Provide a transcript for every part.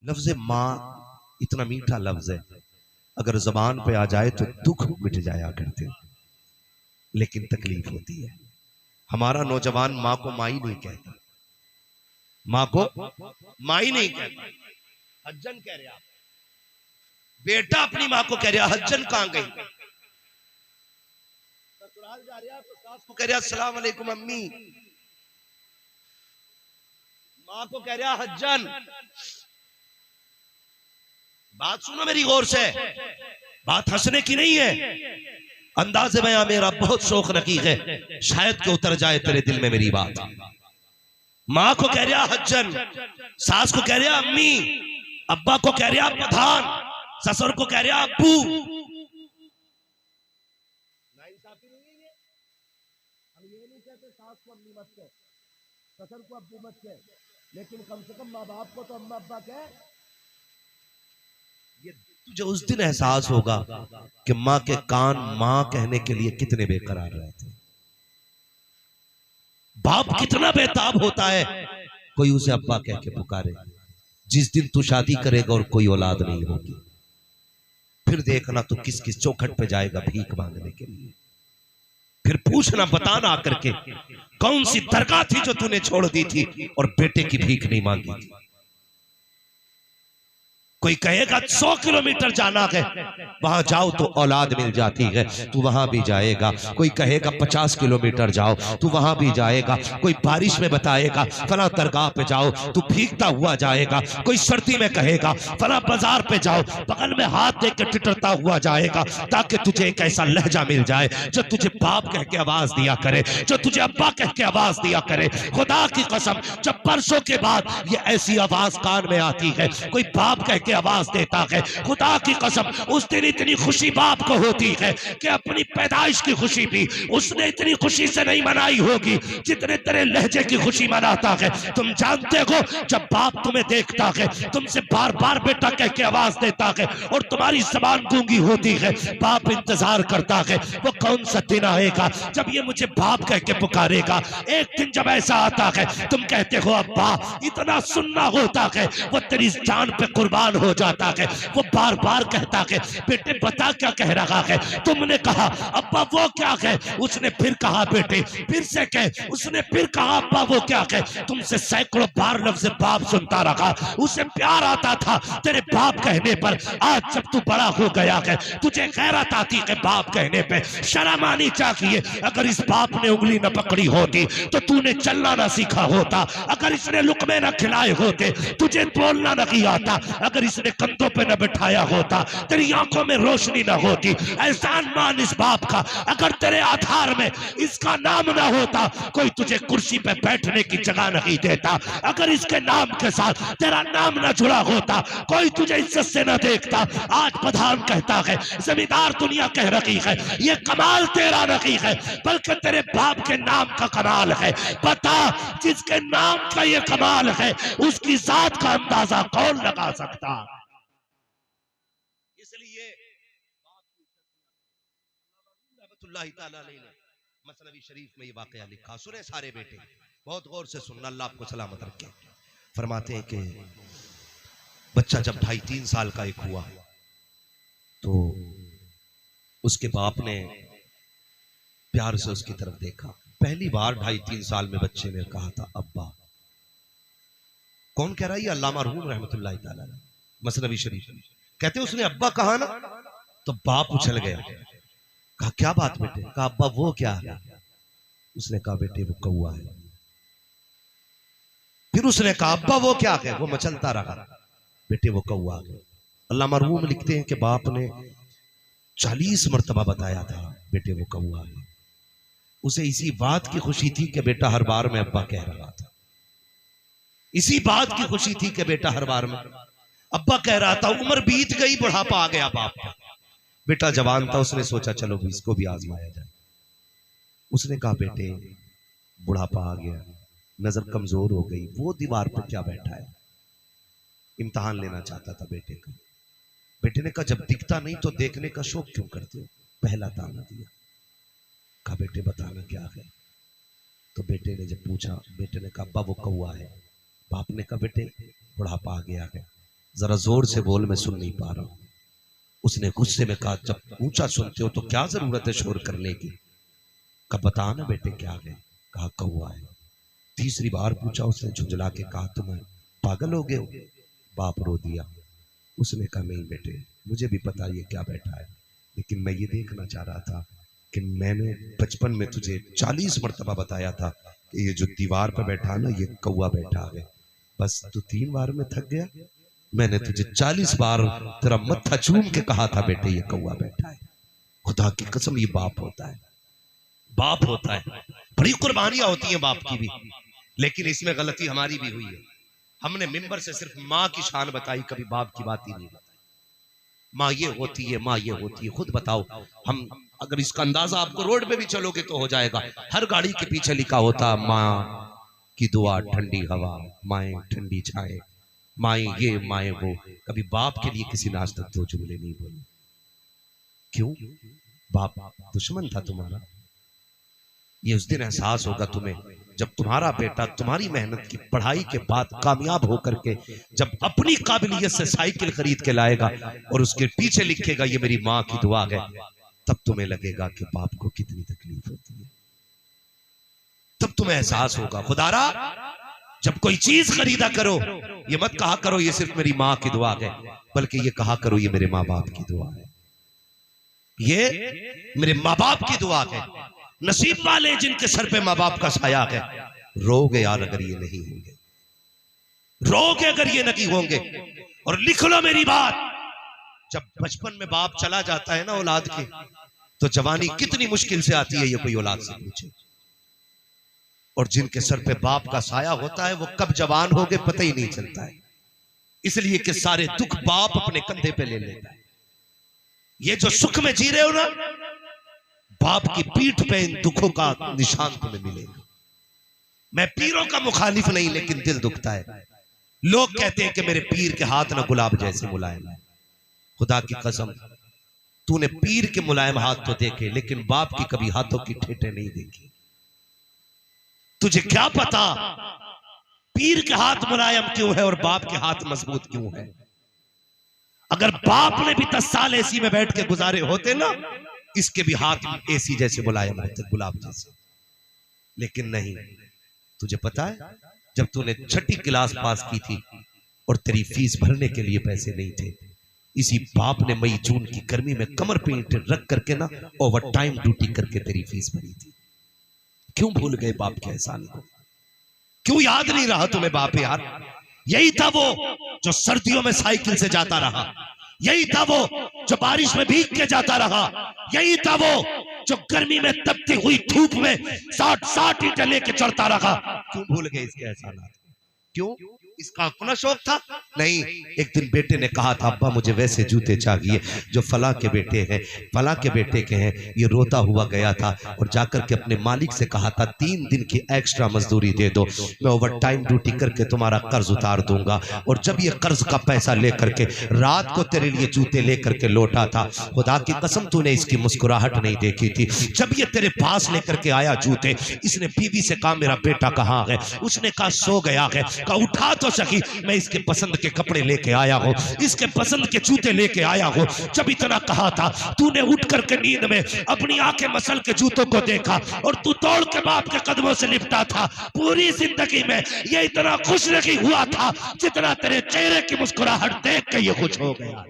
लफ्ज माँ इतना मीठा लफ्ज है, अगर जबान पे आ जाए तो दुख मिट जाया करते, लेकिन तकलीफ होती है। हमारा नौजवान माँ को माई नहीं कहता, माँ को माई नहीं कहता, हज्जन कह रहे आप। बेटा अपनी माँ को कह रहा हज्जन कहां गई, ससुराल जा रहा तो सास को कह रहा अस्सलाम वालेकुम अम्मी, माँ को कह रहा हज्जन। बात सुनो मेरी गौर से, बात हंसने की नहीं है, अंदाज़े बयां मेरा बहुत शौक रकीक है, शायद कि उतर जाए तेरे दिल में मेरी बात। माँ को कह रहा हज्जन, सास को कह रहा अम्मी, अब्बा को कह रहा प्रधान, ससुर को कह रहा अब्बू। नाइंसाफी नहीं है ये? हम ये नहीं कहते सास को अम्मी मत कह, ससुर को अब्बू मत कह, लेकिन कम से कम माँ बाप को तो अम्मा अब्बा कह। ये तुझे उस दिन एहसास होगा कि माँ के कान माँ कहने के लिए कितने बेकरार रहते, बाप कितना बेताब होता है कोई उसे अब्बा कह के पुकारे। जिस दिन तू शादी करेगा और कोई औलाद नहीं होगी, फिर देखना तो किस किस चौखट पे जाएगा भीख मांगने के लिए, फिर पूछना बताना आकर के कौन सी दरगाह थी जो तूने छोड़ दी थी और बेटे की भीख नहीं मांगी थी। कोई कहेगा 100 किलोमीटर जाना है, वहां जाओ तो औलाद मिल जाती है, तू वहां भी जाएगा। कोई कहेगा 50 किलोमीटर जाओ, तू वहां भी जाएगा। कोई बारिश में बताएगा फला दरगाह पे जाओ, तू भीगता हुआ जाएगा। कोई सर्दी में कहेगा फला बाजार पे जाओ, बगल में हाथ दे के टिटरता हुआ जाएगा, ताकि तुझे एक ऐसा लहजा मिल जाए जो तुझे बाप कह के आवाज दिया करे, जो तुझे अब्बा कह के आवाज दिया करे। खुदा की कसम, जब बरसों के बाद ये ऐसी आवाज कान में आती है, कोई बाप कह के आवाज देता है, खुदा की कसम उस दिन इतनी खुशी बाप को होती है कि अपनी पैदाइश की खुशी भी उसने इतनी खुशी से नहीं मनाई होगी जितने तेरे लहजे की खुशी मनाता है। तुम जानते हो जब बाप तुम्हें देखता है, तुमसे बार बार बेटा कह के आवाज देता है और तुम्हारी जबान गूंगी होती है, बाप इंतजार करता है वो कौन सा दिन आएगा जब ये मुझे बाप कह के पुकारेगा। एक दिन जब ऐसा आता है तुम कहते हो अब्बा, इतना सुनना होता है, वो तेरी जान पे कुर्बान हो जाता है। वो बार बार कहता है बेटे बता क्या कह रहा है। तुमने कहा अब्बा वो क्या है, उसने फिर कहा बेटे फिर से कह, उसने फिर कहा अब्बा वो क्या है। तुमसे सैकड़ों बार लफ्ज़ बाप सुनता रहा, उसे प्यार आता था तेरे बाप कहने पर। आज जब तू बड़ा हो गया है, तुझे गैरत आती है बाप कहने पे, शर्म आनी चाहिए। अगर इस बाप ने उंगली न पकड़ी होती तो तूने चलना ना सीखा होता, अगर इसने लुकमे न खिलाए होते तुझे बोलना नहीं आता, अगर इसने कंधों पे न बिठाया होता तेरी आंखों में रोशनी न होती। एहसान मान इस बाप का, अगर तेरे आधार में इसका नाम ना होता कोई तुझे कुर्सी पे बैठने की जगह नहीं देता, अगर इसके नाम के साथ तेरा नाम न जुड़ा होता कोई तुझे इज्जत से न देखता। आज प्रधान कहता है, जमींदार दुनिया कह रही है ये कमाल तेरा नहीं है बल्कि तेरे बाप के नाम का कमाल है। बता जिसके नाम का ये कमाल है उसकी जात का अंदाजा कौन लगा सकता। इसलिए मसनवी शरीफ में ये वाकया लिखा, सुने सारे बेटे बहुत गौर से सुनना, अल्लाह आपको सलामत रखे। फरमाते हैं कि बच्चा जब 2.5-3 साल का एक हुआ तो उसके बाप ने प्यार से उसकी तरफ देखा। पहली बार 2.5-3 साल में बच्चे ने कहा था अब्बा। कौन कह रहा है? ये अल्लामा रूम रहमतुल्लाहि तआला अलैह, मसनवी शरीफ। कहते उसने अब्बा कहा ना तो बाप उछल गया, कहा क्या बात बेटे? कहा अब्बा वो क्या है? उसने कहा बेटे वो कौआ है। फिर उसने कहा अब्बा वो क्या है? वो मचलता रहा, बेटे वो कौआ है। अल्लामा रूम लिखते हैं कि बाप ने 40 मरतबा बताया था बेटे वो कौआ है। उसे इसी बात की खुशी थी कि बेटा हर बार में अब्बा कह रहा था, इसी बात की खुशी थी कि बेटा हर बार में अब्बा कह रहा था। उम्र बीत गई, बुढ़ापा आ गया बाप का, बेटा जवान था, उसने सोचा चलो भी इसको भी आजमाया जाए। उसने कहा बेटे बुढ़ापा आ गया, नजर कमजोर हो गई, वो दीवार पर क्या बैठा है? इम्तिहान लेना चाहता था बेटे का। बेटे ने कहा जब दिखता नहीं तो देखने का शौक क्यों करते हो? पहला ताना दिया, कहा बेटे बताना क्या है? तो बेटे ने जब पूछा, बेटे ने कहा अब्बा वो कौआ है। बाप ने कहा बेटे बुढ़ापा आ गया है, जरा जोर से बोल, मैं सुन नहीं पा रहा हूं। उसने गुस्से में कहा, जब ऊंचा सुनते हो तो क्या जरूरत है शोर करने की। कहा बता ना बेटे क्या है। कहा कौवा है। तीसरी बार पूछा उसने झुंझला के, कहा तुम पागल हो गए हो। बाप रो दिया। उसने कहा नहीं बेटे, मुझे भी पता ये क्या बैठा है, लेकिन मैं ये देखना चाह रहा था कि मैंने बचपन में तुझे 40 मरतबा बताया था कि ये जो दीवार पर बैठा है ना, ये कौवा बैठा है। बस तू 3 बार में थक गया। मैंने तुझे 40 बार तेरा मत्था चूम के कहा था बेटे ये कौवा बैठा है। खुदा की कसम, ये बाप होता है, बाप होता है। बड़ी कुर्बानियां होती हैं बाप की भी, लेकिन इसमें गलती हमारी भी हुई है। हमने मिंबर से सिर्फ माँ की शान बताई, कभी बाप की बात ही नहीं बताई। माँ ये होती है, माँ ये होती है। खुद बताओ, हम अगर इसका अंदाजा आपको रोड पे भी चलोगे तो हो जाएगा। हर गाड़ी के पीछे लिखा होता माँ की दुआ, ठंडी हवा, माए ठंडी छाए, माए ये माए वो। कभी बाप के लिए किसी ने आज तक 2 जुमले नहीं बोले। क्यों? बाप दुश्मन था तुम्हारा। ये उस दिन एहसास होगा तुम्हें जब तुम्हारा बेटा तुम्हारी मेहनत की पढ़ाई के बाद कामयाब होकर के जब अपनी काबिलियत से साइकिल खरीद के लाएगा और उसके पीछे लिखेगा ये मेरी माँ की दुआ है, तब तुम्हें लगेगा कि बाप को कितनी तकलीफ होती है। तब तुम्हें एहसास होगा। खुदारा, जब कोई चीज खरीदा करो, ये मत कहा करो ये सिर्फ मेरी माँ की दुआ है, बल्कि ये कहा करो ये मेरे माँ बाप की दुआ है, ये मेरे माँ बाप की दुआ है। नसीब वाले जिनके सर पे माँ बाप का साया है। रोगे यार अगर ये नहीं होंगे, रोगे अगर ये नहीं होंगे। और लिख लो मेरी बात, जब बचपन में बाप चला जाता है ना औलाद के, तो जवानी कितनी मुश्किल से आती है, ये कोई औलाद से पूछे। और जिनके सर पे बाप का साया होता है, वो कब जवान हो गए पता ही नहीं चलता है, इसलिए कि सारे दुख बाप अपने कंधे पे ले लेता है। ये जो सुख में जी रहे हो ना, बाप की पीठ पे इन दुखों का निशान तुम्हें मिलेगा। मैं पीरों का मुखालिफ नहीं, लेकिन दिल दुखता है। लोग कहते हैं कि मेरे पीर के हाथ ना गुलाब जैसे मुलायम है। खुदा की कसम, तूने पीर के मुलायम हाथ तो देखे, लेकिन बाप की कभी हाथों की ठेठे नहीं देखी। तुझे क्या पता पीर के हाथ मुलायम क्यों है और बाप के हाथ मजबूत क्यों है। अगर बाप ने भी 10 साल एसी में बैठ के गुजारे होते ना, इसके भी हाथ एसी जैसे मुलायम होते, गुलाब जैसे। लेकिन नहीं, तुझे पता है जब तूने 6ठी क्लास पास की थी और तेरी फीस भरने के लिए पैसे नहीं थे, इसी बाप ने मई जून की गर्मी में कमर पे ईंटें रख करके ना ओवर टाइम ड्यूटी करके तेरी फीस भरी थी। क्यों भूल गए बाप के एहसान को? क्यों याद नहीं रहा तुम्हें बाप यार? यही था वो जो सर्दियों में साइकिल से जाता रहा, यही था वो जो बारिश में भीग के जाता रहा, यही था वो जो गर्मी में तपती हुई धूप में 60 ईंटें लेके चढ़ता रहा। क्यों भूल गए इसके एहसानात? क्यों? इसका अपना शौक था? नहीं। एक दिन बेटे ने कहा था, अब्बा मुझे वैसे जूते चाहिए जो फला के बेटे हैं, फला के बेटे के हैं। ये रोता हुआ गया था और जाकर के अपने मालिक से कहा था, 3 दिन की एक्स्ट्रा मजदूरी दे दो, मैं ओवर टाइम ड्यूटी करके तुम्हारा कर्ज उतार दूंगा। और जब ये कर्ज का पैसा लेकर के रात को तेरे लिए जूते लेकर के लौटा था, खुदा की कसम तूने इसकी मुस्कुराहट नहीं देखी थी। जब ये तेरे पास लेकर के आया जूते, इसने बीवी से कहा मेरा बेटा कहाँ है? उसने कहा सो गया है। कहा उठा तो सकी, मैं इसके पसंद के कपड़े लेके आया हूं, इसके पसंद के जूते लेके आया हूं। जब इतना कहा था, तूने उठ करके नींद में अपनी आंखें मसल के जूतों को देखा और तू दौड़ के बाप के कदमों से लिपटा था। पूरी जिंदगी में ये इतना खुश नहीं हुआ था जितना तेरे चेहरे की मुस्कुराहट देख के ये खुश हो गया।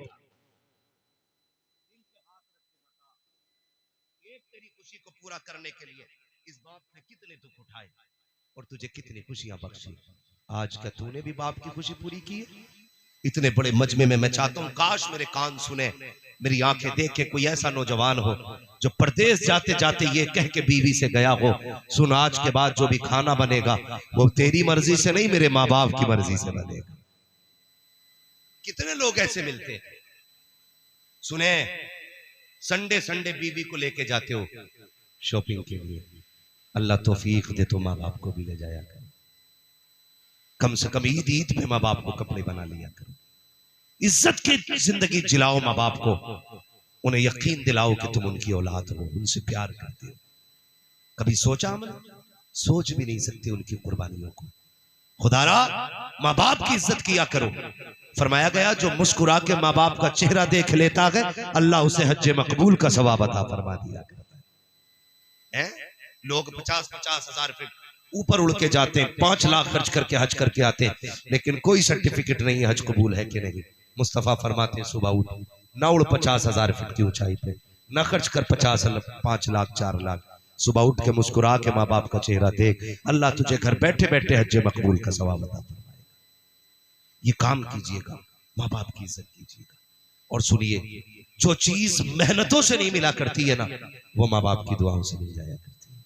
तेरी खुशी को पूरा करने के लिए इस बाप ने कितने दुख उठाए और तुझे कितनी खुशियां बख्शी। आज क्या तूने भी बाप की खुशी पूरी की है? इतने बड़े मजमे में मैं चाहता हूं काश मेरे कान सुने, मेरी आंखें देखे कोई ऐसा नौजवान हो जो परदेश जाते जाते ये कह के बीवी से गया हो, सुन आज के बाद जो भी खाना बनेगा वो तेरी मर्जी से नहीं, मेरे माँ बाप की मर्जी से बनेगा। कितने लोग ऐसे मिलते हैं? सुने, संडे संडे बीवी को लेके जाते हो शॉपिंग के लिए, अल्लाह तौफीक दे तो माँ बाप को भी ले जाया कर। कम से कम ईद ईद पे माँ बाप को कपड़े बना लिया करो। इज्जत की जिंदगी जिलाओ माँ बाप को, उन्हें यकीन दिलाओ कि तुम उनकी औलाद हो, उनसे प्यार करते हो। कभी सोचा हमने? सोच भी नहीं सकते उनकी कुर्बानियों को। खुदारा माँ बाप की इज्जत किया करो। फरमाया गया जो मुस्कुरा के माँ बाप का चेहरा देख लेता है अल्लाह उसे हज मकबूल का सवाब अता फरमा दिया करता है। लोग 50-50 हजार रुपए ऊपर उड़ के जाते हैं, 5 लाख खर्च करके हज करके आते हैं, लेकिन कोई सर्टिफिकेट नहीं हज कबूल है कि नहीं। मुस्तफा फरमाते हैं सुबह उठ न उड़ 50,000 फीट की ऊंचाई पे, न खर्च कर 5 लाख 4 लाख, सुबह उठ के मुस्कुरा के माँ बाप का चेहरा देख, अल्लाह तुझे घर बैठे बैठे हज मकबूल का सवाब अता फरमाएगा। ये काम कीजिएगा, माँ बाप की इज्जत कीजिएगा। और सुनिए, जो चीज मेहनतों से नहीं मिला करती है ना, वो माँ बाप की दुआओं से मिल जाया करती है।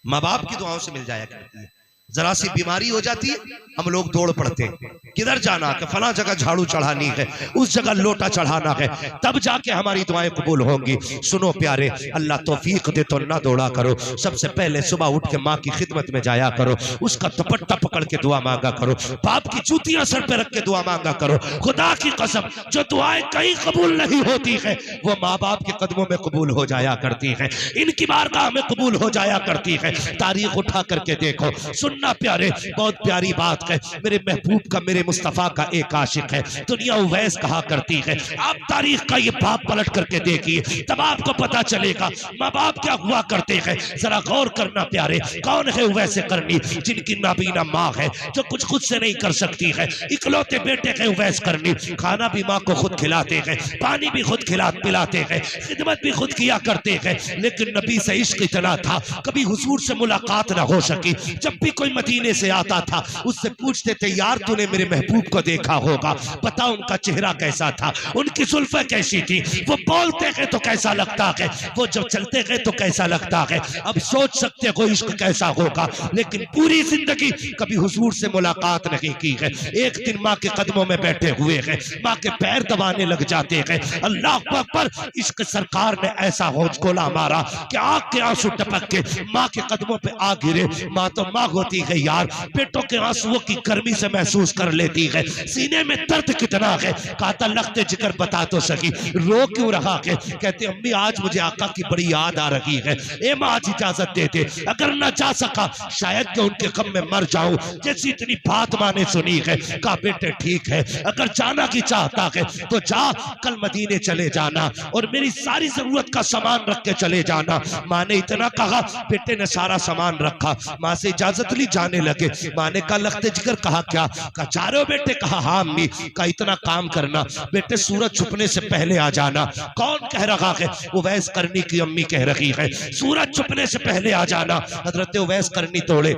माँ बाप की दुआओं से मिल जाया करती है। जरा सी बीमारी हो जाती है, हम लोग दौड़ पड़ते हैं, किधर जाना है, फला जगह झाड़ू चढ़ानी है, उस जगह लोटा चढ़ाना है, तब जाके हमारी दुआएं कबूल होंगी। सुनो प्यारे, अल्लाह तौफीक दे तो ना दौड़ा करो, सबसे पहले सुबह उठ के माँ की खिदमत में जाया करो, उसका दुपट्टा पकड़ के दुआ मांगा करो, बाप की जूतियां सर पे रख के दुआ मांगा करो। खुदा की कसम, जो दुआएं कहीं कबूल नहीं होती है वो माँ बाप के कदमों में कबूल हो जाया करती है, इनकी बारगाह में कबूल हो जाया करती है। तारीख उठा करके देखो, सुनना प्यारे, बहुत प्यारी बात है। मेरे महबूब का, मेरे मुस्तफा का एक आशिक है, दुनिया उवैस कहा करती है। आप तारीख का ये बाप पलट करके देखिए, तब आपको पता चलेगा माँ बाप क्या हुआ करते हैं। जरा गौर करना प्यारे, कौन है उवैसे करनी, जिनकी नाबीना माँ है, जो कुछ खुद से नहीं कर सकती है, इकलौते बेटे है उवैस करनी, खाना भी माँ को खुद खिलाते हैं, पानी भी खुद पिलाते हैं, खिदमत भी खुद किया करते हैं। लेकिन नबी से इश्क इतना था, कभी हुजूर से मुलाकात ना हो सकी। जब भी कोई मदीने से आता था, उससे पूछते थे यार तूने मेरे महबूब को देखा होगा, बता उनका चेहरा कैसा था, उनकी जुल्फें कैसी थी, वो बोलते हैं तो कैसा लगता है, वो जब चलते हैं तो कैसा लगता है। अब सोच सकते हो इश्क कैसा होगा, लेकिन पूरी जिंदगी कभी हुजूर से मुलाकात नहीं की है। एक दिन माँ के कदमों में बैठे हुए हैं, माँ के पैर दबाने लग जाते हैं। अल्लाह अकबर, इश्क सरकार ने ऐसा होशगोला मारा कि आंख के आंसू टपक के माँ के कदमों पे आ गिरे। माँ तो माँ होती है यार, पेटों के आंसुओं की गर्मी से महसूस कर लेती है, सीने में दर्द कितना है, काता लगते जिक्र बता तो सकी, रो क्यों रहा है। कहते अम्मी आज मुझे आका की बड़ी याद आ रही है, ए माँ आज इजाजत दे दे, अगर ना जा सका शायद कि उनके गम में मर जाऊं। जैसी इतनी बात माँ ने सुनी है, कहा बेटे ठीक है, अगर जाना की चाहता है तो जा, कल मदीने चले जाना और मेरी सारी जरूरत का सामान रख के चले जाना। माँ ने इतना कहा, बेटे ने सारा सामान रखा, माँ से इजाजत ली, जाने लगे। माँ ने कहा लगते जिक्र, कहा क्या, कहा जा रहे हो बेटे, कहा हाँ अम्मी, का इतना काम करना बेटे, सूरज छुपने से पहले आ जाना। कौन कह रहा है, उवैस करनी की अम्मी कह रही है, सूरज छुपने से पहले आ जाना। हजरत उवैस करनी तोड़े,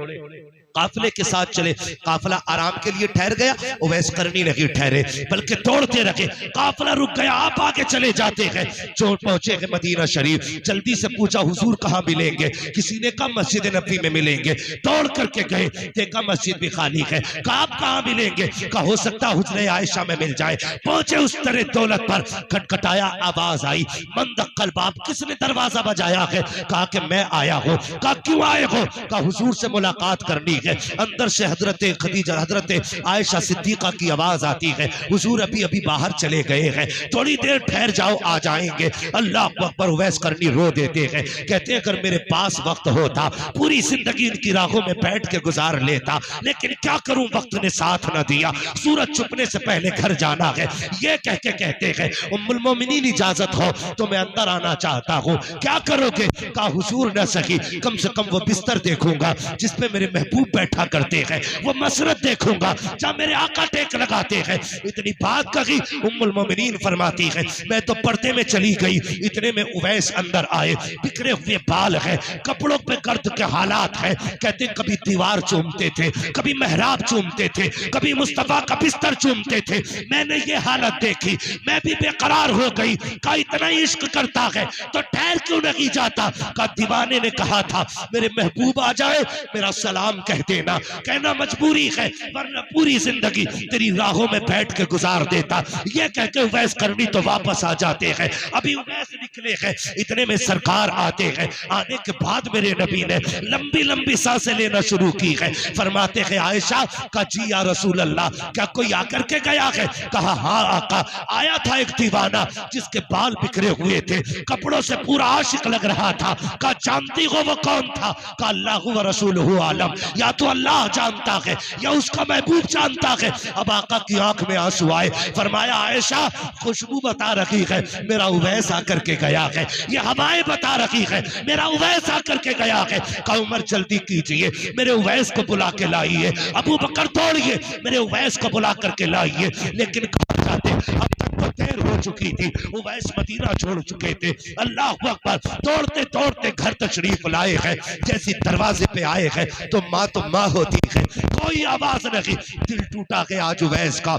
काफिले के साथ चले, काफिला आराम के लिए ठहर गया, उवैस करनी नहीं ठहरे बल्कि तोड़ते रखे। काफिला रुक गया, आप आगे चले जाते हैं। जो पहुंचे हैं मदीना शरीफ, जल्दी से पूछा हुजूर कहाँ मिलेंगे, किसी ने कहा मस्जिद नबी में मिलेंगे। दौड़ करके गए, देखा मस्जिद भी खाली है, कहा आप कहाँ मिलेंगे, कहा हो सकता हुजरे आयशा में मिल जाए। पहुंचे उस तरह दौलत पर, खटखटाया, आवाज आई, मंदक्कल बाप, किसने दरवाजा बजाया है, कहा कि मैं आया हूँ। कहा क्यों आए हो, कहा हुजूर से मुलाकात करनी है। अंदर से हजरत खदीजा, हजरत आयशा सिद्दीका की आवाज आती है, हुजूर अभी अभी बाहर चले गए हैं, थोड़ी देर ठहर जाओ, आ जाएंगे। अल्लाह अकबर, उवैस करनी रो देते हैं, कहते हैं अगर मेरे पास वक्त होता पूरी जिंदगी इनकी राहों में बैठ के गुजार लेता, लेकिन क्या करूं वक्त ने साथ न दिया, सूरज छुपने से पहले घर जाना है। ये कह के कहते हैं उम्मुल मोमिनीन इजाजत हो तो मैं अंदर आना चाहता हूँ। क्या करोगे, कहा हुजूर न सकी, कम से कम वो बिस्तर देखूंगा जिसपे मेरे महबूब बैठा करते हैं, वो मसरत देखूंगा जहां मेरे आका टेक लगाते हैं। इतनी बात कही, उम्मुल मोमिनीन फरमाती है मैं तो पर्दे में चली गई, इतने में उवैस अंदर आए, बिखरे हुए बाल हैं, कपड़ों पे गर्द के हालात हैं। कहते कभी दीवार चूमते थे, कभी मेहराब चूमते थे, कभी मुस्तफा का बिस्तर चूमते थे। मैंने ये हालत देखी, मैं भी बेकरार हो गई। का इतना इश्क करता है तो ठहर क्यों नहीं जाता। का दीवाने ने कहा था मेरे महबूब आ जाए मेरा सलाम कह देना, कहना मजबूरी है वरना पूरी जिंदगी तेरी राहों में बैठ के गुजार देता। ये कह के उवैस करनी तो वापस आ जाते हैं। अभी उवैस निकले हैं, इतने में सरकार आते हैं। आने के बाद मेरे नबी ने लंबी लंबी सांसें लेना शुरू की है। फरमाते हैं आयशा का जी या रसूल अल्लाह, क्या कोई आकर के गया है। कहा हाँ आका, आया था एक दीवाना जिसके बाल बिखरे हुए थे, कपड़ों से पूरा आशिक लग रहा था। कहा जानती हो वो कौन था। कहा अल्लाह व रसूलुहु आलम। या या तो अल्लाह जानता है या उसका महबूब जानता है। अब आका की आंख में आंसू आए, फरमाया आयशा खुशबू बता रखी है, मेरा उवैस आकर के गया है, ये हवाएं बता रखी है, मेरा उवैस आकर के गया है। कहा उमर जल्दी कीजिए, मेरे उवैस को बुला के लाइए। अबू बकर दौड़िए, मेरे उवैस को बुला करके लाइए। लेकिन कहाँ जाते, अब तक तो देर हो चुकी थी, उवैस मदीना छोड़ चुके थे। अल्लाह अकबर, दौड़ते दौड़ते घर तशरीफ लाए हैं। जैसी दरवाजे पे आए हैं तो माँ होती है, कोई आवाज नहीं। दिल टूटा है आज उवैस का।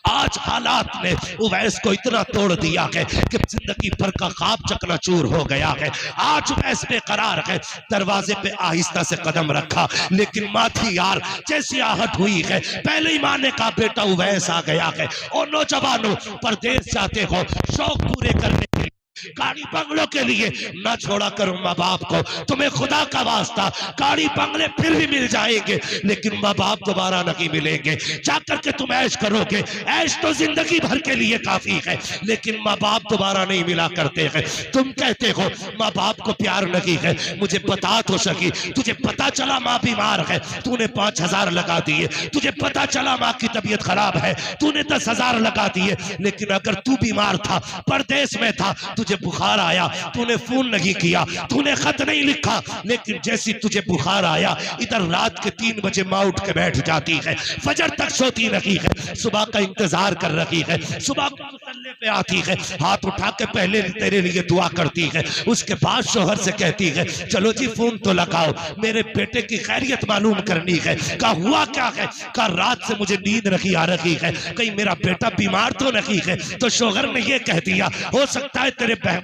आज हालात ने उवैस को इतना तोड़ दिया है कि जिंदगी भर का ख्वाब चकनाचूर हो गया है। आज उवैस बेकरार है, दरवाजे पे आहिस्ता से कदम रखा, लेकिन माँ थी यार, जैसी आहट हुई है पहले ही माँ ने कहा बेटा उवैस आ गया है। और नौजवानों, परदेश जाते हो शौक पूरे करने के लिए, गाड़ी बंगलों के लिए न छोड़ा करो माँ बाप को। तुम्हें खुदा का वास्ता, गाड़ी बंगले फिर भी मिल जाएंगे लेकिन माँ बाप दोबारा नहीं मिलेंगे। जाकर के तुम ऐश करोगे, ऐश तो जिंदगी भर के लिए काफी है, लेकिन माँ बाप दोबारा नहीं मिला करते हैं। तुम कहते हो माँ बाप को प्यार नहीं है, मुझे बता तो सकी, तुझे पता चला माँ बीमार है, तूने 5,000 लगा दिए। तुझे पता चला माँ की तबीयत खराब है, तूने 10,000 लगा दिए। लेकिन अगर तू बीमार था, परदेश में था, तुझे बुखार आया, तूने फोन नहीं किया, तूने खत नहीं लिखा, लेकिन जैसी तुझे बुखार आया, इधर रात के 3 बजे माँ उठ के बैठ जाती है, फजर तक सोती रही है, सुबह का इंतजार कर रही है, सुबह को मुसल्ले पे आती है, हाथ उठा के पहले तेरे लिए दुआ करती है, उसके बाद शोहर से कहती है चलो जी फोन तो लगाओ, मेरे बेटे की खैरियत मालूम करनी है। कहा हुआ क्या है? कहा रात से मुझे नींद नहीं आ रही है, कहीं मेरा बेटा बीमार तो नहीं है। तो शोहर ने ये कह दिया, हो सकता है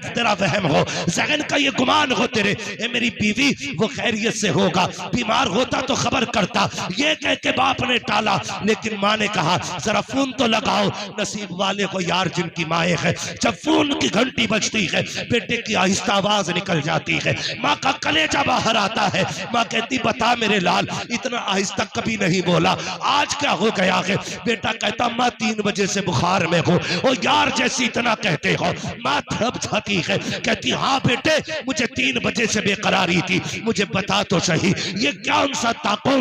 तेरा वहम हो, जहन का ये गुमान हो तेरे, ए मेरी बीवी वो खैरियत से होगा, बीमार होता तो खबर करता। ये कह के बाप ने टाला, लेकिन माँ ने कहा जरा फोन तो लगाओ। नसीब वाले को यार जिनकी माए है, जब फोन की घंटी बजती है, बेटे की आहिस्ता आवाज निकल जाती है, माँ का कलेजा बाहर आता है। माँ कहती बता मेरे लाल, इतना आहिस्ता कभी नहीं बोला, आज क्या हो गया है? बेटा कहता माँ 3 बजे से बुखार में हो। ओ यार जैसी इतना कहते हो। माँ थप जाती है, कहती हाँ बेटे मुझे 3 बजे से बेकरारी थी, मुझे बता तो सही ये कौन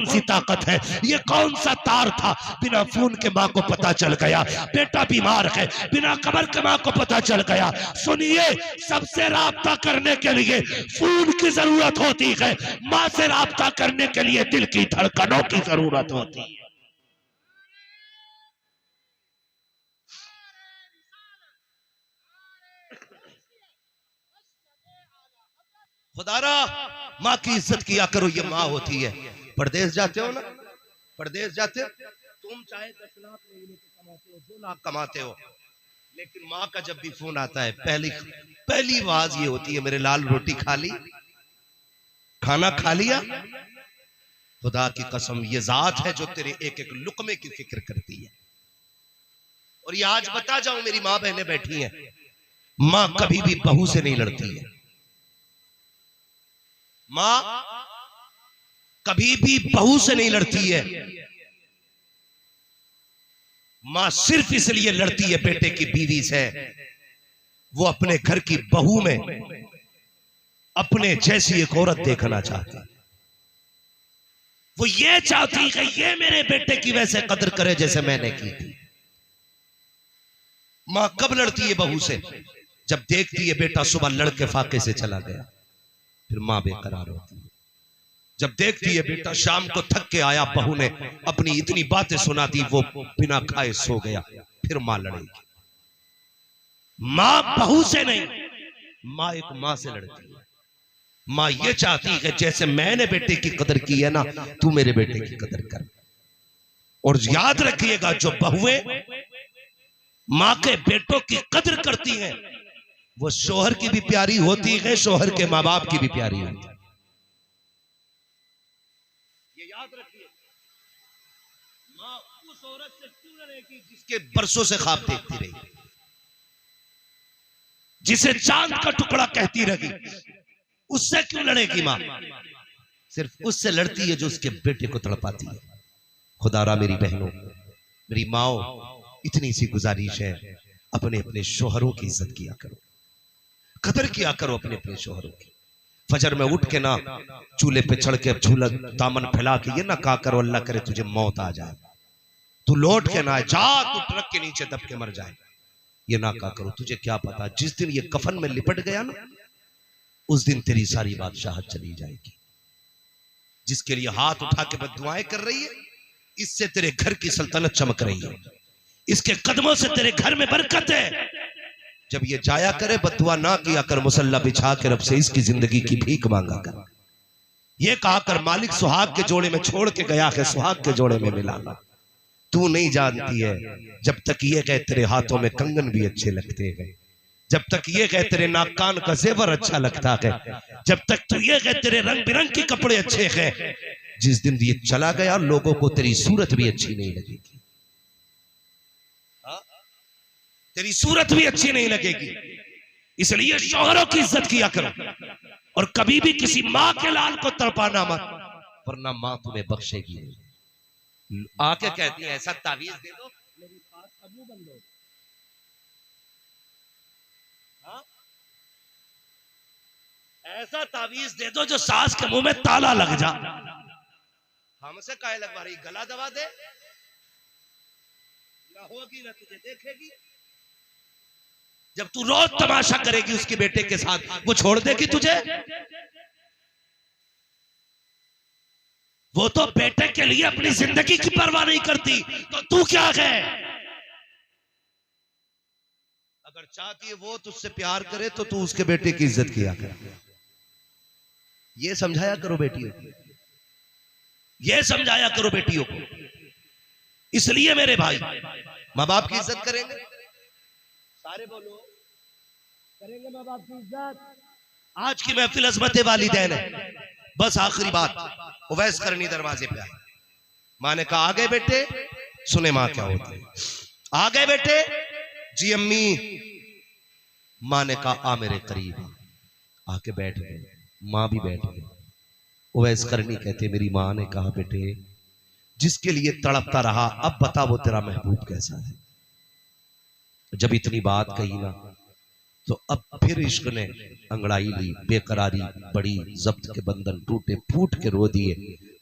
सी ताकत है, ये कौन सा तार था? बिना फोन के माँ को पता चल गया बेटा बीमार है, बिना खबर के माँ को पता चल गया। सुनिए, सबसे राब्ता करने के लिए फोन की जरूरत होती है, माँ से राब्ता करने के लिए दिल की धड़कनों की जरूरत होती है। खुदारा माँ की इज्जत किया करो, ये माँ होती है। परदेश जाते हो ना, परदेश जाते तुम चाहे 10 लाख कमाते हो, 2 लाख कमाते हो, लेकिन माँ का जब भी फोन आता है पहली आवाज ये होती है मेरे लाल रोटी खा ली, खाना खा लिया? खुदा की कसम ये जात है जो तेरे एक एक लुकमे की फिक्र करती है। और ये आज बता जाऊं, मेरी माँ बहनें बैठी हैं, माँ कभी भी बहू से नहीं लड़ती है। माँ कभी भी बहू से नहीं लड़ती है। माँ सिर्फ इसलिए लड़ती है बेटे की बीवी से, वो अपने घर की बहू में अपने जैसी एक औरत देखना चाहती। वो ये चाहती है ये मेरे बेटे की वैसे कदर करे जैसे मैंने की थी। माँ कब लड़ती है बहू से? जब देखती है बेटा सुबह लड़के फाके से चला गया, फिर माँ बेकरार होती है। जब देखती है बेटा शाम को थक के आया, बहू ने अपनी इतनी बातें सुना दी, वो बिना खाए सो गया, फिर माँ लड़ेगी। माँ बहू से नहीं, माँ एक माँ से लड़ती है। माँ ये चाहती है जैसे मैंने बेटे की कदर की है ना, तू मेरे बेटे की कदर कर। और याद रखिएगा, जो बहुएं माँ के बेटों की कदर करती हैं वो शोहर की भी प्यारी होती है, शोहर के माँ बाप की भी प्यारी होती है। ये याद रखिए, माँ उस औरत से क्यों लड़ेगी जिसके बरसों से ख्वाब देखती रही, जिसे चांद का टुकड़ा कहती रही, उससे क्यों लड़ेगी माँ? सिर्फ उससे लड़ती है जो उसके बेटे को तड़पाती है। खुदारा मेरी बहनों, मेरी माओ, इतनी सी गुजारिश है, अपने अपने शोहरों की इज्जत किया करो, कदर किया करो अपने अपने शोहरों की। फजर में उठ के ना चूल्हे पे चढ़ के झूला दामन फैला के ये ना कहा करो अल्लाह करे तुझे मौत आ जाए, तू लौट के ना आए, जा तू ट्रक के नीचे दब के मर जाए, ये ना कहा करो। तुझे क्या पता जिस दिन ये कफन में लिपट गया ना उस दिन तेरी सारी बादशाहत चली जाएगी। जिसके लिए हाथ उठा के बद्दुआएं कर रही है, इससे तेरे घर की सल्तनत चमक रही है, इसके कदमों से तेरे घर में बरकत है। जब ये जाया करे बद्दुआ ना किया कर, मुसल्ला बिछा के रब से इसकी जिंदगी की भीख मांगा कर। ये कहा कर मालिक सुहाग के जोड़े में छोड़ के गया है, सुहाग के जोड़े में मिलाना। तू नहीं जानती है जब तक ये कहे तेरे हाथों में कंगन भी अच्छे लगते हैं, जब तक ये कहे तेरे नाक कान का जेवर अच्छा लगता है, जब तक तू ये कहे तेरे रंग बिरंग के कपड़े अच्छे हैं, जिस दिन ये चला गया लोगों को तेरी सूरत भी अच्छी नहीं लगेगी, तेरी सूरत भी अच्छी नहीं लगेगी। इसलिए शौहरों की इज्जत किया करो और कभी भी किसी माँ के लाल को तड़पाना मत, वरना माँ तुम्हें बख्शेगी नहीं। आके कहती है ऐसा तावीज दे दो मेरी पास अबू बंद हो। ऐसा तावीज दे दो जो सास के मुंह में ताला लग जा। हमसे काहे लगवा रही, गला दबा दे, ना होगी ना तुझे देखेगी। जब तू रोज तमाशा करेगी उसके बेटे के साथ, वो छोड़ देगी तुझे? वो तो बेटे के लिए अपनी जिंदगी की परवाह नहीं करती, तो तू क्या है? अगर चाहती है वो तुझसे प्यार करे तो तू उसके बेटे की इज्जत किया कर। ये समझाया करो बेटियों को, ये समझाया करो बेटियों को। इसलिए मेरे भाई माँ बाप की इज्जत करेंगे, सारे बोलो करेंगे माँ बाप की इज्जत। आज की महफिल अज़मत वालिदैन है। बस आखिरी बात, उवैस करनी दरवाजे पे आए, माँ ने कहा आ गए बेटे, सुने माँ क्या होता है, आ गए बेटे, जी अम्मी। माँ ने कहा आ मेरे करीब, आके बैठ गए, माँ भी बैठ गई। उवैस करनी कहते मेरी माँ ने कहा बेटे जिसके लिए तड़पता रहा अब बता वो तेरा महबूब कैसा है। जब इतनी बात कही ना तो अब फिर इश्क ने अंगड़ाई ली, बेकरारी बड़ी, जब्त के बंधन टूटे, फूट के रो दिए।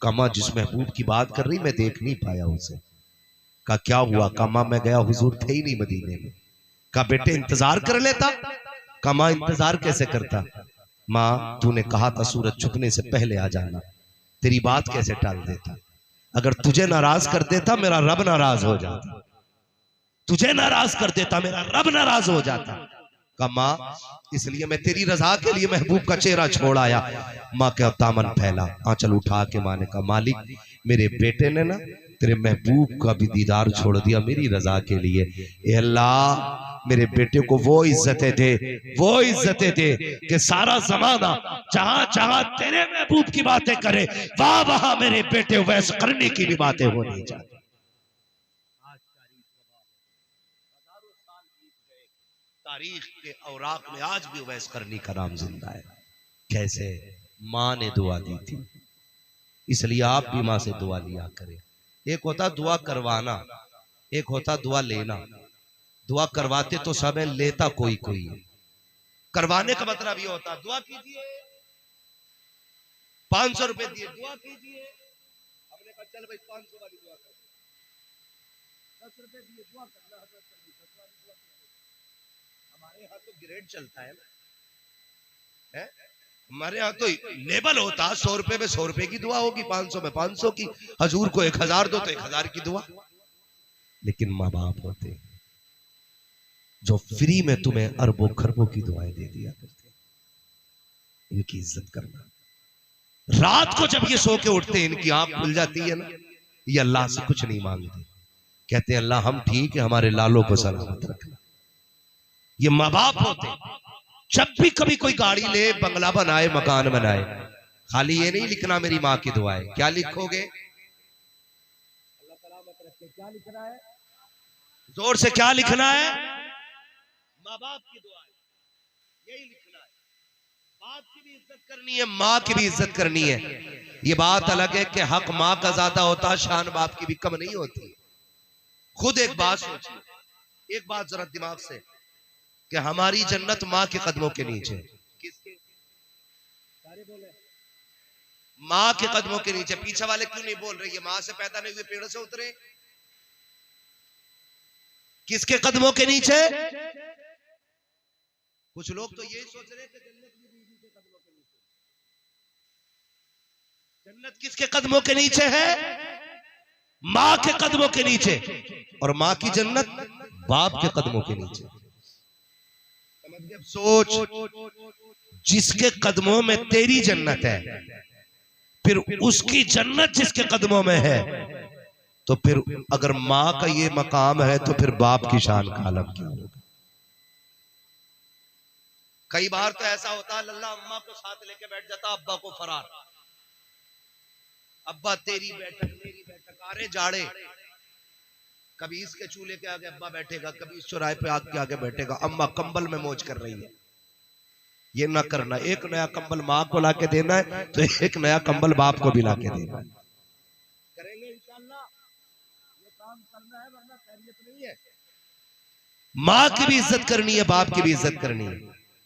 कमा जिस महबूब की बात कर रही मैं देख नहीं पाया उसे। कहा क्या हुआ? कमा मैं गया हुजूर थे ही नहीं मदीने में। कहा बेटे इंतजार कर लेता। कमा इंतजार कैसे करता? माँ तूने कहा था सूरज छुपने से पहले आ जाना, तेरी बात कैसे टाल देता? अगर तुझे नाराज कर देता मेरा रब नाराज हो जाता, तुझे नाराज कर देता मेरा रब नाराज हो जाता। का माँ इसलिए मैं तेरी रजा के लिए महबूब का चेहरा छोड़ आया। माँ का दामन फैला, आंचल उठा के माँ ने कहा मालिक मेरे बेटे ने ना तेरे महबूब का भी दीदार छोड़ दिया मेरी रजा के लिए। ए अल्लाह मेरे बेटे को वो इज्जतें दे, वो इज्जतें दे कि सारा जमाना जहां जहां तेरे महबूब की बातें करे वहां वहां मेरे बेटे वैस करने की भी बातें होनी चाहिए। तारीख के औराक में आज भी उवैस करनी का नाम जिंदा है। कैसे? माँ ने दुआ दी थी, इसलिए आप भी माँ से दुआ लिया करें। एक होता दुआ करवाना, एक होता दुआ लेना। दुआ करवाते तो सब है, लेता कोई कोई है। करवाने का मतलब ये होता दुआ कीजिए 500 रुपए दिए, दुआ कीजिए। हमने कहा चल भाई 500 वाली दुआ कर, 10 रुपए दिए दुआ करना, 10 वाली दुआ। हमारे यहाँ तो ग्रेड चलता है ना, है? हमारे यहाँ तो लेबल होता 100 रुपए में 100 रुपए की दुआ होगी, 500 में 500 की, हजूर को 1000 दो तो 1000 की दुआ। लेकिन माँ बाप होते जो फ्री में तुम्हें अरबों खरबों की दुआएं दे दिया करते, इनकी इज्जत करना। रात को जब ये सो के उठते इनकी आंख खुल जाती है ना, ये अल्लाह से कुछ नहीं मांगते, कहते हैं अल्लाह हम ठीक है, हमारे लालों को सलामत रखना। ये माँ बाप होते जब भी कभी कोई गाड़ी ले, बंगला बनाए, मकान बनाए, खाली ये नहीं लिखना मेरी माँ की दुआ है। क्या लिखोगे? अल्लाह सलामत रखे। क्या लिखना है? जोर से क्या लिखना है? माँ बाप की दुआ है, यही लिखना है। बाप की भी इज्जत करनी है, माँ की भी इज्जत करनी है। ये बात अलग है कि हक माँ का ज्यादा होता है, शान बाप की भी कम नहीं होती। खुद एक बात सोचिए, एक बात जरा दिमाग से, कि हमारी जन्नत माँ के कदमों के नीचे। किसके? माँ के कदमों के नीचे। पीछे वाले क्यों नहीं बोल रहे? ये माँ से पैदा नहीं हुए पेड़ से उतरे। किसके कदमों के नीचे? कुछ लोग तो यही सोच रहे हैं कि जन्नत भी बीवी के कदमों के नीचे। जन्नत किसके कदमों के नीचे है? माँ के कदमों के नीचे। और माँ की जन्नत बाप के कदमों के नीचे। सोच, जिसके कदमों में तेरी जन्नत है, फिर उसकी जन्नत जिसके कदमों में है, तो फिर अगर माँ का ये मकाम है तो फिर बाप की शान का आलम क्या होगा? कई बार तो ऐसा होता है लल्ला अम्मा को साथ लेके बैठ जाता, अब्बा को फरार। अब्बा तेरी बैठक मेरी बैठक, आरे जाड़े। कभी इसके चूल्हे के आगे अब्बा बैठेगा, कभी इस चौराहे पे आग के आगे बैठेगा। अम्मा कंबल में मौज कर रही है। ये ना करना। एक नया कंबल माँ को लाके देना है तो एक नया कंबल बाप को भी लाके देना है। करेंगे इंशाअल्लाह, ये काम करना है, वरना खैरियत नहीं है। माँ की भी इज्जत करनी है, बाप की भी इज्जत करनी है।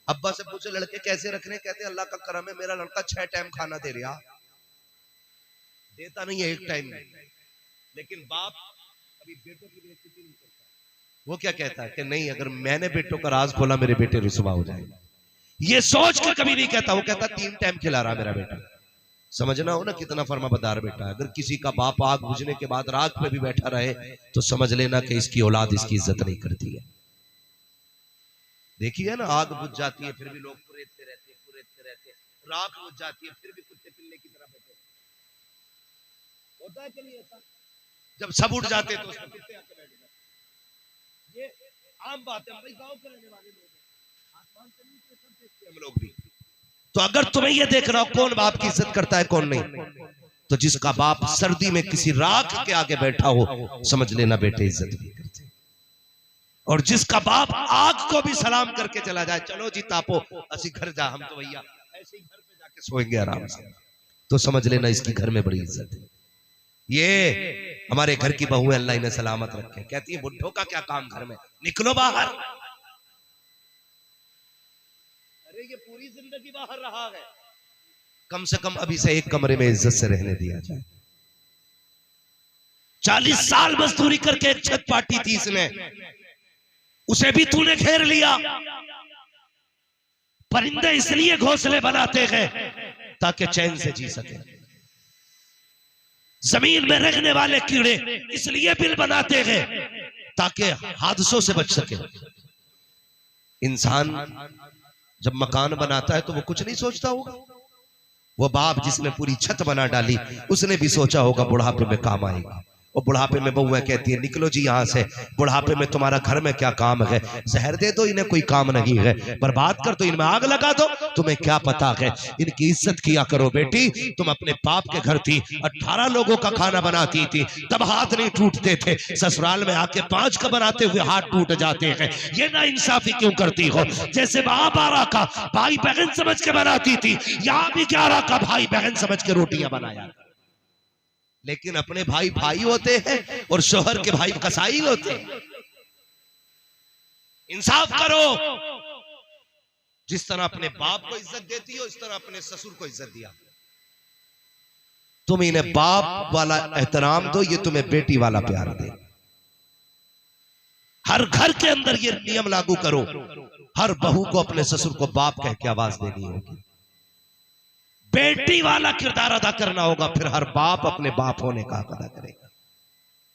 अब्बा से पूछे लड़के कैसे रखने, कहते अल्लाह का करम है, मेरा लड़का 6 टाइम खाना दे रहा। देता नहीं है एक टाइम में, लेकिन बाप अभी बेटों की बेइज्जती नहीं करता। वो क्या कहता है कि नहीं, अगर मैंने बेटों का राज खोला मेरे बेटे रुसवा हो जाएंगे। ये सोच के कभी नहीं कहता। वो कहता 3 टाइम खिला रहा मेरा बेटा। समझना हो ना कितना फर्माबरदार बेटा है। अगर किसी का बाप आग बुझने के बाद रात पे भी बैठा रहे तो समझ लेना कि इसकी औलाद इसकी इज्जत नहीं करती है। देखिए ना, आग बुझ जाती है फिर भी लोग पुरेदते रहते। राख बुझ जाती है फिर भी कुत्ते पिल्ले की तरह बैठे होता है कि नहीं होता? जब सब उठ जाते तो उसमें कुत्ते आके बैठ जाते। ये आम बात है भाई, गांव के रहने वाले लोग आसमान से नीचे सब देखते हैं हम लोग भी। तो अगर तुम्हें यह देखना हो कौन बाप की इज्जत करता है कौन नहीं, तो जिसका बाप सर्दी में किसी राख के आगे बैठा हो, समझ लेना बेटे इज्जत नहीं करते। और जिसका बाप आग को भी सलाम करके चला जाए, चलो जी तापो असी घर जा, हम तो भैया ऐसे ही घर पे जाके सोएंगे आराम से, तो समझ लेना इसकी घर में बड़ी इज्जत है। ये हमारे घर की बहू है, अल्लाह इन्हें सलामत रखे। कहती है बुढ़ों का क्या काम घर में, निकलो बाहर। अरे ये पूरी जिंदगी बाहर रहा है, कम से कम अभी से एक कमरे में इज्जत से रहने दिया जाए। 40 साल मजदूरी करके एक छत पाटी थी इसने, उसे भी तूने घेर लिया। परिंदे इसलिए घोंसले बनाते हैं ताकि चैन से जी सके। जमीन में रहने वाले कीड़े इसलिए बिल बनाते हैं ताकि हादसों से बच सके। इंसान जब मकान बनाता है तो वो कुछ नहीं सोचता होगा। वो बाप जिसने पूरी छत बना डाली उसने भी सोचा होगा बुढ़ापे में काम आएगी। और बुढ़ापे में बहुएं कहती है निकलो जी यहाँ से, बुढ़ापे में तुम्हारा घर में क्या काम है, जहर दे दो इन्हें, कोई काम नहीं है, बर्बाद कर दो, इनमें आग लगा दो, तुम्हें क्या पता है। इनकी इज्जत किया करो बेटी। तुम अपने बाप के घर थी, 18 लोगों का खाना बनाती थी, तब हाथ नहीं टूटते थे। ससुराल में आके 5 का बनाते हुए हाथ टूट जाते हैं। ये ना इंसाफी क्यों करती हो? जैसे वहां 12 का भाई बहन समझ के बनाती थी, यहाँ भी 11 का भाई बहन समझ के रोटियां बनाया। लेकिन अपने भाई भाई होते हैं और शोहर के भाई कसाई होते हैं। इंसाफ करो। जिस तरह अपने बाप को इज्जत देती हो, इस तरह अपने ससुर को इज्जत दिया। तुम इन्हें बाप वाला एहतराम दो, ये तुम्हें बेटी वाला प्यार दे। हर घर के अंदर ये नियम लागू करो, हर बहू को अपने ससुर को बाप कह के आवाज देनी होगी। बेटी वाला किरदार अदा करना होगा, फिर हर बाप अपने बाप होने का अदा करेगा।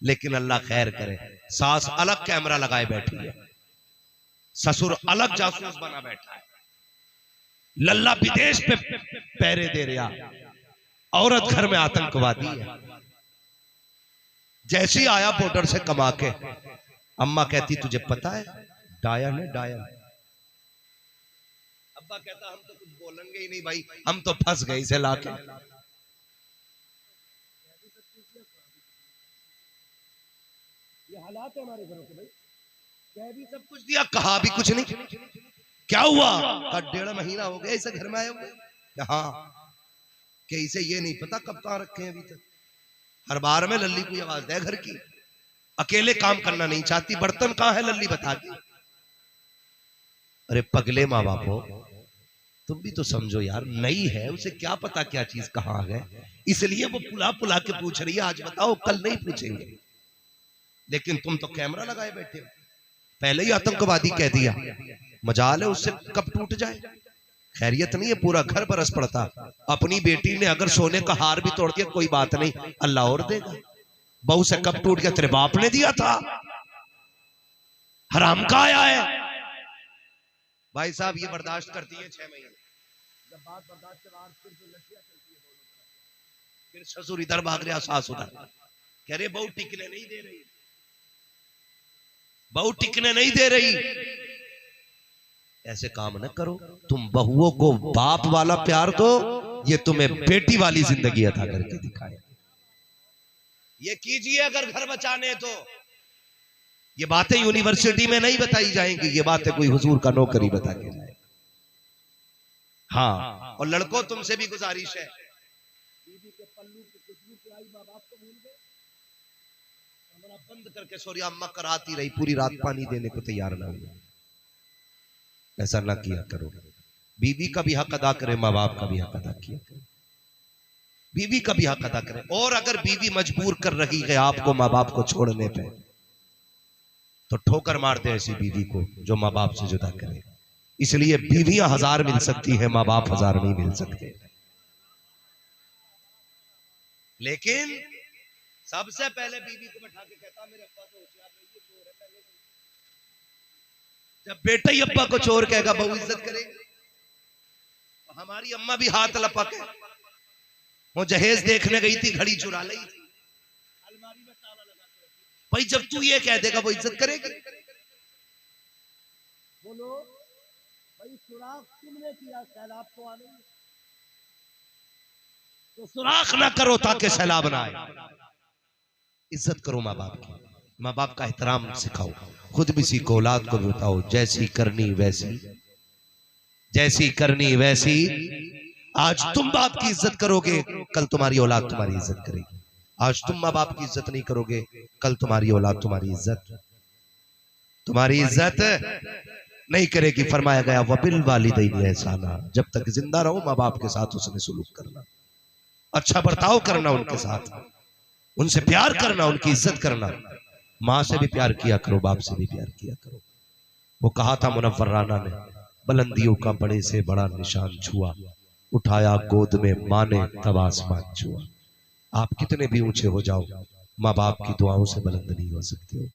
लेकिन अल्लाह खैर करे, सास अलग कैमरा लगाए बैठी है, ससुर अलग जासूस बना बैठा है, लल्ला विदेश पे पैरे दे रहा, औरत घर में आतंकवादी है। जैसे ही आया बॉर्डर से कमा के, अम्मा कहती तुझे पता है डायन है डायन। अब्बा कहता हम तो कुछ बोलेंगे ही नहीं भाई, हम तो फंस गए इसे लाके। ये हालात है हमारे घरों के भाई। कह भी सब कुछ दिया, कहा भी कुछ नहीं। क्या हुआ? 1.5 महीना हो गया इसे घर में आए हुए। हाँ, कि इसे ये नहीं पता कब कहाँ रखे हैं अभी तक। हर बार में लल्ली को आवाज दे घर की, अकेले काम करना नहीं चाहती। बर्तन कहाँ है लल्ली बता दी। अरे पगले माँ बाप हो, तुम भी तो समझो यार, नई है, उसे क्या पता क्या चीज कहाँ है, इसलिए वो पुला पुला के पूछ रही है आज बताओ, कल नहीं पूछेंगे। लेकिन तुम तो कैमरा लगाए बैठे हो, पहले ही आतंकवादी कह दिया, मजाल है उससे कब टूट जाए। खैरियत नहीं है, पूरा घर बरस पड़ता। अपनी बेटी ने अगर सोने का हार भी तोड़ दिया कोई बात नहीं, अल्लाह और देगा। बहू से कब टूट गया, तेरे बाप ने दिया था, हराम का आया है। भाई साहब ये बर्दाश्त करती है 6 महीने, जब बात बर्दाश्त के बाद फिर लड़कियां चलती है दोनों तरफ, फिर ससुर इधर भाग रहा, सास उधर, कह रहे बहू टिकने नहीं दे रही, बहू टिकने नहीं दे रही। ऐसे काम न करो, तुम बहुओं को बाप वाला प्यार दो, ये तुम्हें बेटी वाली जिंदगी अता करके दिखाए। ये कीजिए अगर घर बचाने तो। ये बातें यूनिवर्सिटी में नहीं बताई जाएंगी, ये बातें कोई हुजूर का नौकरी बता के जाए। हाँ, और लड़कों तुमसे भी गुजारिश है, बीबी के पल्लू की खुशबू की आई माँ बाप को भूल गए, कमरा बंद करके सोरिया अम्मा कराती रही, पूरी रात पानी देने को तैयार ना हुआ। ऐसा ना किया करो। बीबी का भी हक अदा करे, माँ बाप का भी हक अदा किया करे, बीवी का भी हक अदा करे। और अगर बीवी मजबूर कर रही है आपको माँ बाप को छोड़ने पे, तो ठोकर मार दे ऐसी बीवी को जो माँ बाप से जुदा करे। इसलिए बीवियां 1000 मिल सकती है, माँ बाप 1000 नहीं मिल सकते। लेकिन सबसे पहले बीवी को बैठा के कहता मेरे अब्बा तो होशियार नहीं है, चोर है। पहले जब बेटा ही अब्बा को चोर कहेगा बहू इज्जत करेगी। हमारी अम्मा भी हाथ लपके वो जहेज देखने गई थी, घड़ी चुरा ली थी, अलमारी में ताला लगा के। भाई जब तू ये कह देगा वो इज्जत करेगी। बोलो भाई, सुराख तुमने किया, सैलाब तो आने, तो सुराख ना करो ताकि सैलाब ना आए। इज्जत करो माँ बाप की, माँ बाप का एहतराम सिखाओ, खुद भी सीखो, औलाद को भी बताओ जैसी करनी वैसी, जैसी करनी वैसी। आज तुम बाप की इज्जत करोगे, कल तुम्हारी औलाद तुम्हारी इज्जत करेगी। आज तुम माँ बाप की इज्जत नहीं करोगे, कल तुम्हारी औलाद तुम्हारी इज्जत नहीं करेगी। फरमाया गया वबिल वालिदैन एहसाना, जब तक जिंदा रहो माँ बाप के साथ उसने सुलूक करना, अच्छा बर्ताव करना उनके साथ, उनसे प्यार करना, उनकी इज्जत करना। माँ से भी प्यार किया करो, बाप से भी प्यार किया करो। वो कहा था मुनव्वर राना ने, बुलंदियों का बड़े से बड़ा निशान छुआ, उठाया गोद में माँ ने तब आसमान छुआ। आप कितने भी ऊंचे हो जाओ, माँ बाप की दुआओं से बुलंद नहीं हो सकते हो।